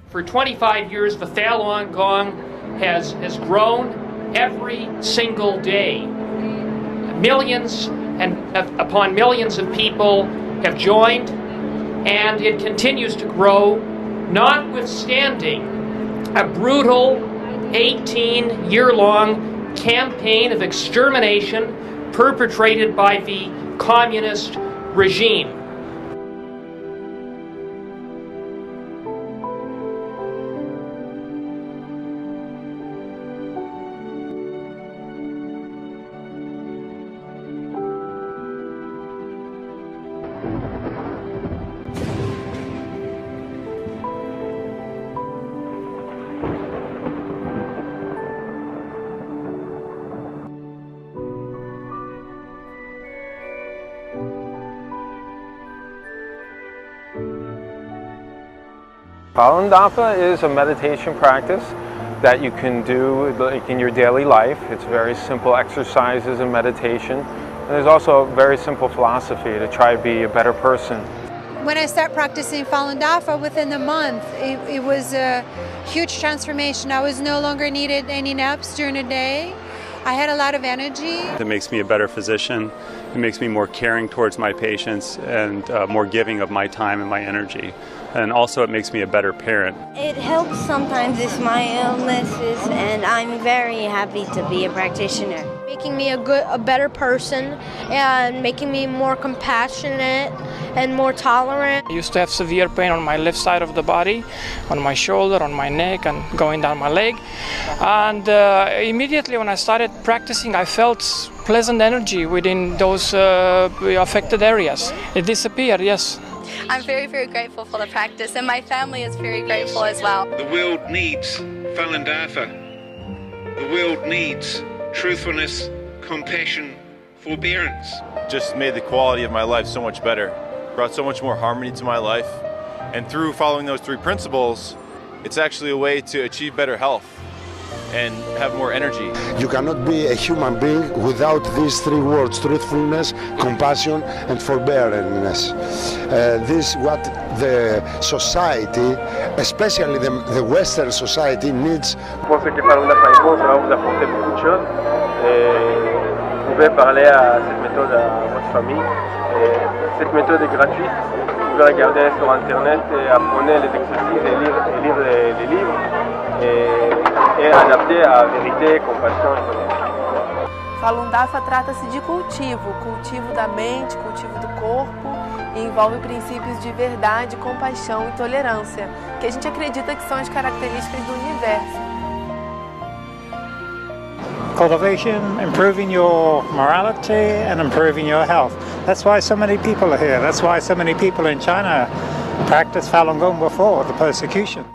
For 25 years, the Falun Gong has grown every single day. Millions and upon millions of people have joined, and it continues to grow, notwithstanding a brutal 18-year-long campaign of extermination perpetrated by the communist regime. Falun Dafa is a meditation practice that you can do like in your daily life. It's very simple exercises and meditation. And there's also a very simple philosophy to try to be a better person. When I started practicing Falun Dafa, within a month, it was a huge transformation. I was no longer needed any naps during the day. I had a lot of energy. It makes me a better physician. It makes me more caring towards my patients and more giving of my time and my energy. And also it makes me a better parent. It helps sometimes with my illnesses, and I'm very happy to be a practitioner. Making me a better person and making me more compassionate and more tolerant. I used to have severe pain on my left side of the body, on my shoulder, on my neck, and going down my leg. And immediately when I started practicing, I felt pleasant energy within those affected areas. It disappeared, yes. I'm very, very grateful for the practice, and my family is very grateful as well. The world needs Falun Dafa. The world needs truthfulness, compassion, forbearance. Just made the quality of my life so much better, brought so much more harmony to my life, and through following those three principles, it's actually a way to achieve better health and have more energy. You cannot be a human being without these three words: truthfulness, compassion, and forbearance. This is what the society, especially the Western society, needs. Je pense que Falun Dafa est bon, ça va vous apporter beaucoup de choses. Vous pouvez parler à cette méthode à votre famille. Cette méthode est gratuite. Vous pouvez regarder sur internet et apprenez les exercices et lire les livres. E adapté à vérité, compassion e tolerância. Falun Dafa trata-se de cultivo da mente, cultivo do corpo, e envolve princípios de verdade, compaixão e tolerância, que a gente acredita que são as características do universo. Cultivation, improving your morality and improving your health. That's why so many people are here. That's why so many people in China practiced Falun Gong before the persecution.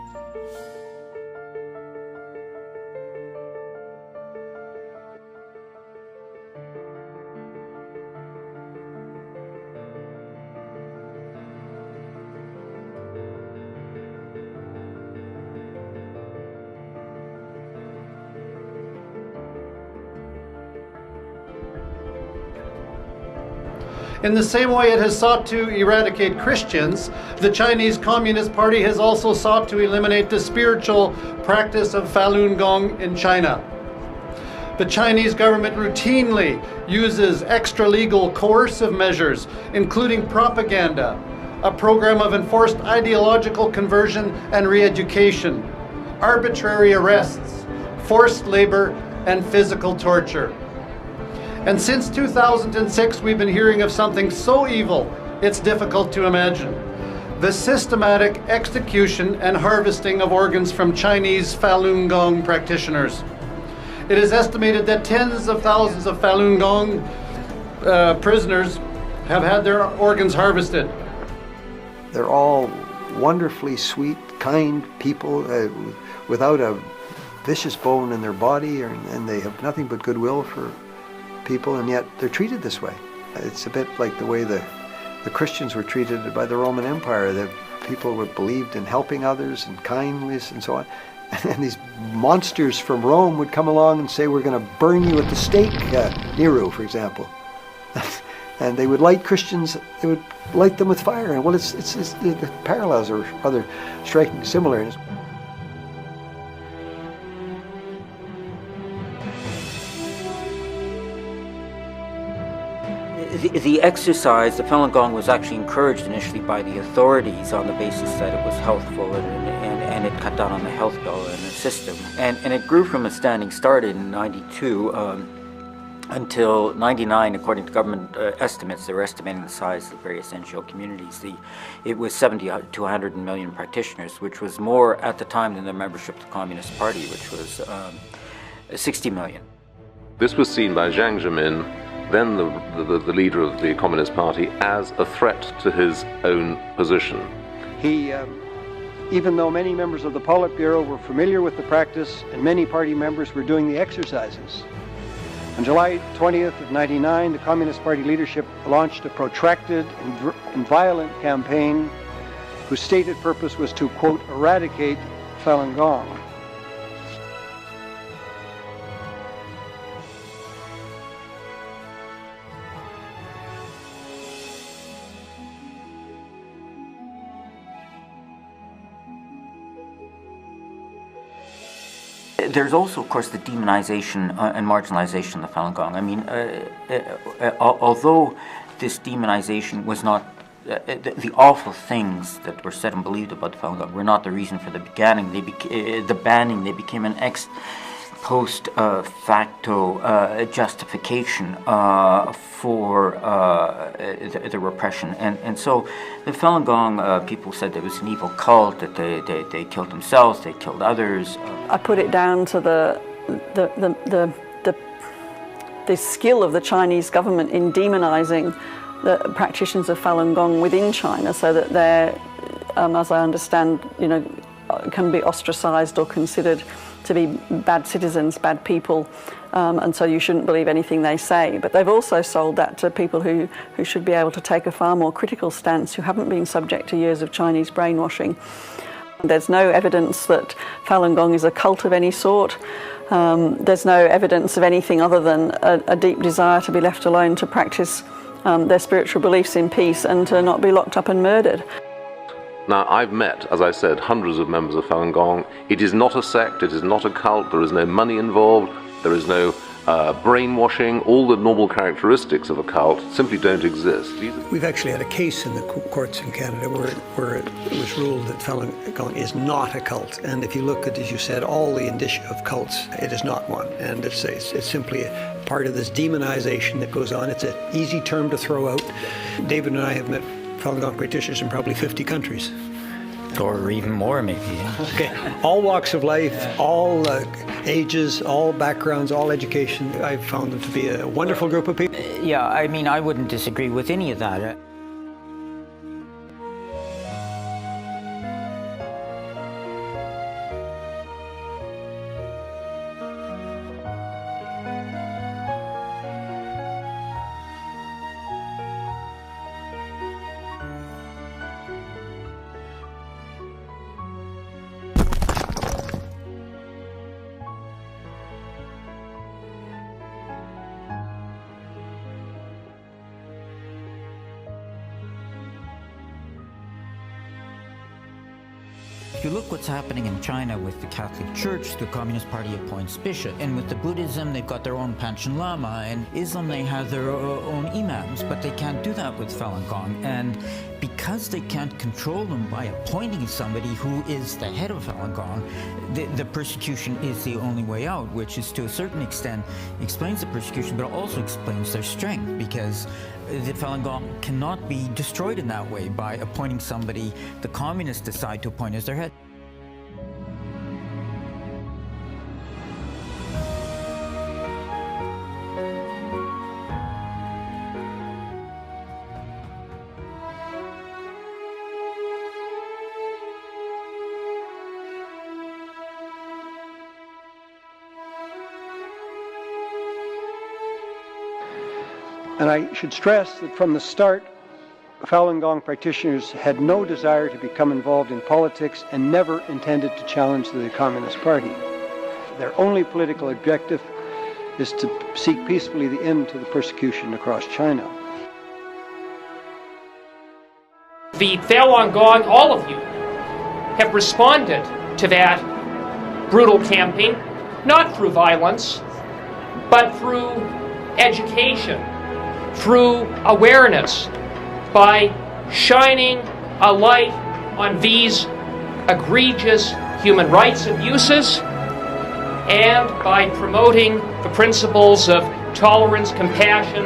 In the same way it has sought to eradicate Christians, the Chinese Communist Party has also sought to eliminate the spiritual practice of Falun Gong in China. The Chinese government routinely uses extra-legal coercive measures, including propaganda, a program of enforced ideological conversion and re-education, arbitrary arrests, forced labor, and physical torture. And since 2006, we've been hearing of something so evil, it's difficult to imagine. the systematic execution and harvesting of organs from Chinese Falun Gong practitioners. It is estimated that tens of thousands of Falun Gong prisoners have had their organs harvested. They're all wonderfully sweet, kind people without a vicious bone in their body, and they have nothing but goodwill for people, and yet they're treated this way. It's a bit like the way the Christians were treated by the Roman Empire. The people were believed in helping others and kindness and so on. And these monsters from Rome would come along and say, we're going to burn you at the stake, Nero, for example. And they would light Christians, they would light them with fire. And well, the parallels are rather striking, similar. The exercise, the Falun Gong, was actually encouraged initially by the authorities on the basis that it was healthful and it cut down on the health bill and the system. And it grew from a standing start in 92 until 99, according to government estimates. They were estimating the size of various NGO communities. It was 70 to 100 million practitioners, which was more at the time than the membership of the Communist Party, which was 60 million. This was seen by Jiang Zemin, then the leader of the Communist Party, as a threat to his own position. He, even though many members of the Politburo were familiar with the practice and many party members were doing the exercises, on July 20th of '99, the Communist Party leadership launched a protracted and violent campaign whose stated purpose was to, quote, eradicate Falun Gong. There's also, of course, the demonization and marginalization of the Falun Gong. I mean, although this demonization was not, the awful things that were said and believed about the Falun Gong were not the reason for the banning. They became an ex post facto justification for the repression. And so the Falun Gong people said it was an evil cult, that they killed themselves, they killed others. I put it down to the skill of the Chinese government in demonizing the practitioners of Falun Gong within China, so that they're, as I understand, can be ostracized or considered to be bad citizens, bad people, and so you shouldn't believe anything they say. But they've also sold that to people who should be able to take a far more critical stance, who haven't been subject to years of Chinese brainwashing. There's no evidence that Falun Gong is a cult of any sort. There's no evidence of anything other than a deep desire to be left alone to practice their spiritual beliefs in peace and to not be locked up and murdered. Now, I've met, as I said, hundreds of members of Falun Gong. It is not a sect, it is not a cult, there is no money involved, there is no brainwashing. All the normal characteristics of a cult simply don't exist. We've actually had a case in the courts in Canada where it was ruled that Falun Gong is not a cult. And if you look at, as you said, all the indicia of cults, it is not one. And it's simply a part of this demonization that goes on. It's an easy term to throw out. David and I have met Falun Gong practitioners in probably 50 countries. Or even more, maybe. Okay. All walks of life, all ages, all backgrounds, all education. I've found them to be a wonderful group of people. Yeah, I mean, I wouldn't disagree with any of that. If you look what's happening in China with the Catholic Church, the Communist Party appoints bishops, and with the Buddhism, they've got their own Panchen Lama, and Islam, they have their own imams, but they can't do that with Falun Gong. And because they can't control them by appointing somebody who is the head of Falun Gong, the persecution is the only way out, which is to a certain extent explains the persecution, but also explains their strength, because the Falun Gong cannot be destroyed in that way by appointing somebody the communists decide to appoint as their head. And I should stress that from the start, Falun Gong practitioners had no desire to become involved in politics and never intended to challenge the Communist Party. Their only political objective is to seek peacefully the end to the persecution across China. The Falun Gong, all of you, have responded to that brutal campaign, not through violence, but through education, through awareness, by shining a light on these egregious human rights abuses, and by promoting the principles of tolerance, compassion,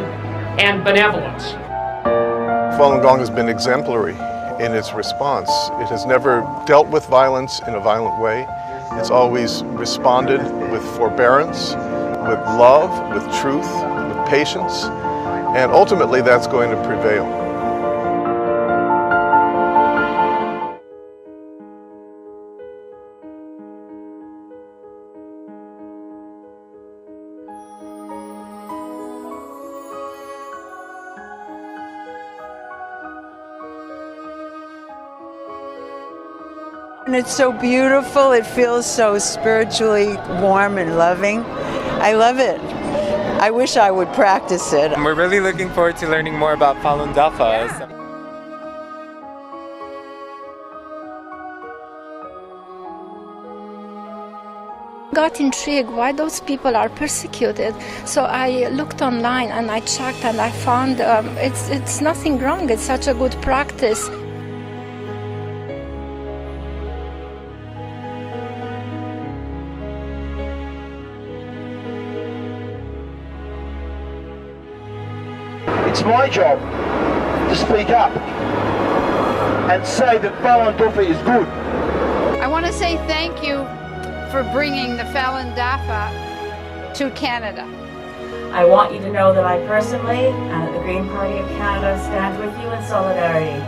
and benevolence. Falun Gong has been exemplary in its response. It has never dealt with violence in a violent way. It's always responded with forbearance, with love, with truth, with patience, and ultimately that's going to prevail. And it's so beautiful, it feels so spiritually warm and loving. I love it. I wish I would practice it. We're really looking forward to learning more about Falun Dafa. Got intrigued why those people are persecuted, so I looked online and I checked and I found it's nothing wrong. It's such a good practice. It's my job to speak up and say that Falun Dafa is good. I want to say thank you for bringing the Falun Dafa to Canada. I want you to know that I personally and the Green Party of Canada stand with you in solidarity.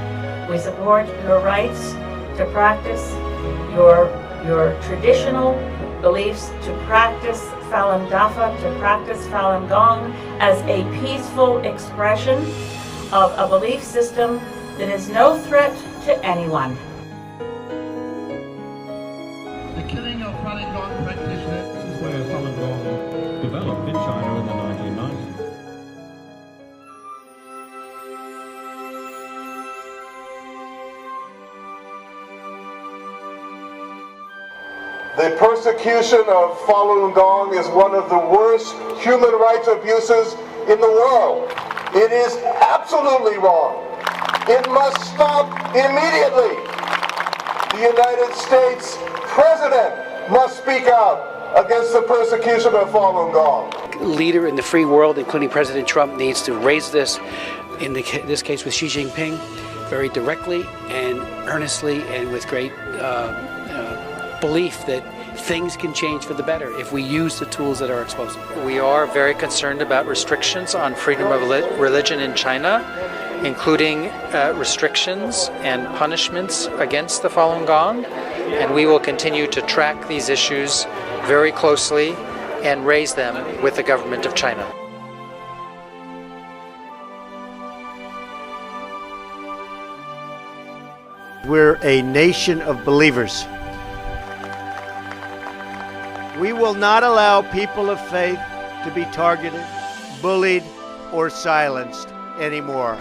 We support your rights to practice your traditional beliefs, to practice Falun Dafa, to practice Falun Gong as a peaceful expression of a belief system that is no threat to anyone. The killing of Falun Gong practitioners. This is where Falun Gong developed in China in the 1990s. The persecution of Falun Gong is one of the worst human rights abuses in the world. It is absolutely wrong. It must stop immediately. The United States President must speak out against the persecution of Falun Gong. Leader in the free world, including President Trump, needs to raise this, in this case with Xi Jinping, very directly and earnestly and with great belief that things can change for the better if we use the tools at our disposal. We are very concerned about restrictions on freedom of religion in China, including restrictions and punishments against the Falun Gong, and we will continue to track these issues very closely and raise them with the government of China. We're a nation of believers. We will not allow people of faith to be targeted, bullied, or silenced anymore.